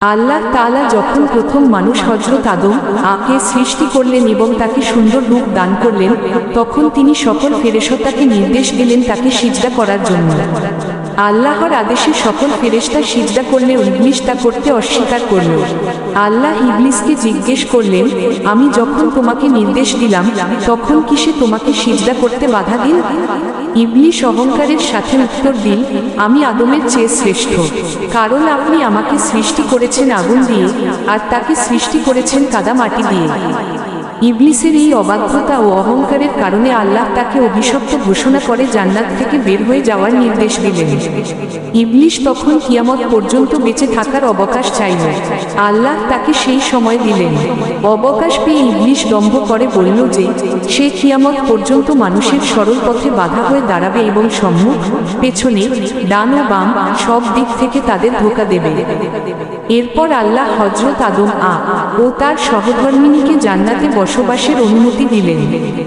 আল্লাহ তাআলা যখন প্রথম মানুষ হযরত আদম আকে সৃষ্টি করলেন এবং তাকে সুন্দর রূপ দান করলেন, তখন তিনি সকল ফেরেশতাকে নির্দেশ দিলেন তাকে সিজদা করার জন্য। আল্লাহর আদেশে সকল ফেরেশতা সিজদা করলে ইবলিস তা করতে অস্বীকার করল। আল্লাহ ইবলিসকে জিজ্ঞেস করলেন, আমি যখন তোমাকে নির্দেশ দিলাম তখন কি সে তোমাকে সিজদা করতে বাধা দিল? ইবলিস অহংকারের সাথে উত্তর দিল, আমি আদমের চেয়ে শ্রেষ্ঠ, কারণ আপনি আমাকে সৃষ্টি করেছেন আগুন দিয়ে আর তাকে সৃষ্টি করেছেন কাদা মাটি দিয়ে। ইবলিসের এই অবাধ্যতা ও অহংকারের কারণে আল্লাহ তাকে অভিশপ্ত ঘোষণা করে জান্নাত থেকে বের হয়ে যাওয়ার নির্দেশ দিলেন। ইবলিস তখন কিয়ামত পর্যন্ত বেঁচে থাকার অবকাশ চাইল। আল্লাহ তাকে সেই সময় দিলেন। অবকাশ পেয়ে ইবলিস দম্ভ করে বলল যে সে কিয়ামত পর্যন্ত মানুষের সরল পথে বাধা হয়ে দাঁড়াবে এবং সম্মুখ, পেছনে, ডান ও বাম সব দিক থেকে তাদের ধোঁকা দেবে। এরপর আল্লাহ হযরত আদম ও তার সহধর্মিণীকে জান্নাতে বসবাসের অনুমতি দিলেন।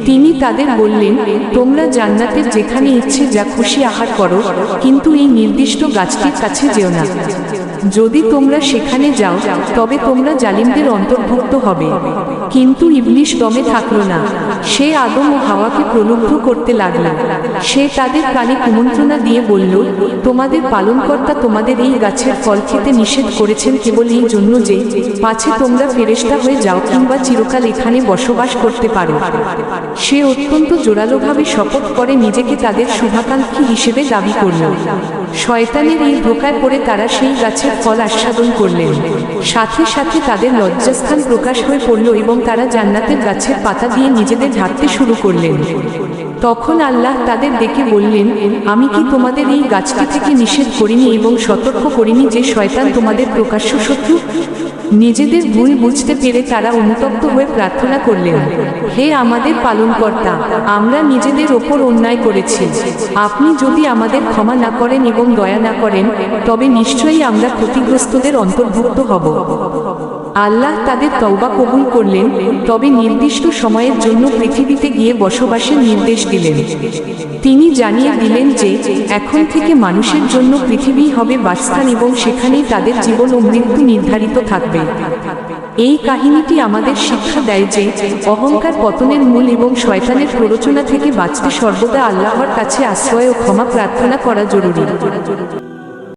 তিনি তাদের বললেন, তোমরা জান্নাতের যেখানে ইচ্ছে যা খুশি আহার করো, কিন্তু এই নির্দিষ্ট গাছটির কাছে যেও না। যদি তোমরা সেখানে যাও তবে তোমরা জালিমদের অন্তর্ভুক্ত হবে। কিন্তু ইবলিস দমে থাকল না। সে আদম ও হাওয়াকে প্রলুব্ধ করতে লাগল। সে তাদের কানে কুমন্ত্রণা দিয়ে বলল, তোমাদের পালনকর্তা তোমাদের এই গাছের ফল খেতে নিষেধ করেছেন কেবল এই জন্য যে পাছে তোমরা ফেরেশতা হয়ে যাও কিংবা চিরকাল এখানে বসবাস করতে পারো। সে অত্যন্ত জোরালোভাবে শপথ করে নিজেকে তাদের শুভাকাঙ্ক্ষী হিসেবে দাবি করল। শয়তানের এই ধোঁকায় পড়ে তারা সেই গাছের ফল আস্বাদন করলেন। সাথে সাথে তাদের লজ্জাস্থান প্রকাশ হয়ে পড়ল এবং তারা জান্নাতের গাছের পাতা দিয়ে নিজেদের ঝাড়তে শুরু করলেন। তখন আল্লাহ তাদের ডেকে বললেন, আমি কি তোমাদের এই গাছটি থেকে নিষেধ করিনি এবং সতর্ক করিনি যে শয়তান তোমাদের প্রকাশ্য শত্রু? নিজেদের ভুল বুঝতে পেরে তারা অনুতপ্ত হয়ে প্রার্থনা করলেন, হে আমাদের পালনকর্তা, আমরা নিজেদের ওপর অন্যায় করেছি। আপনি যদি আমাদের ক্ষমা না করেন এবং দয়া না করেন তবে নিশ্চয়ই আমরা ক্ষতিগ্রস্তদের অন্তর্ভুক্ত হব। আল্লাহ তাদের তওবা কবুল করলেন, তবে নির্দিষ্ট সময়ের জন্য পৃথিবীতে গিয়ে বসবাসের নির্দেশ দিলেন। তিনি জানিয়ে দিলেন যে এখন থেকে মানুষের জন্য পৃথিবী হবে বাসস্থান এবং সেখানেই তাদের জীবন ও মৃত্যু নির্ধারিত থাকবে। এই কাহিনীটি আমাদের শিক্ষা দেয় যে অহংকার পতনের মূল এবং শয়তানের প্ররোচনা থেকে বাঁচতে সর্বদা আল্লাহর কাছে আশ্রয় ও ক্ষমা প্রার্থনা করা জরুরি।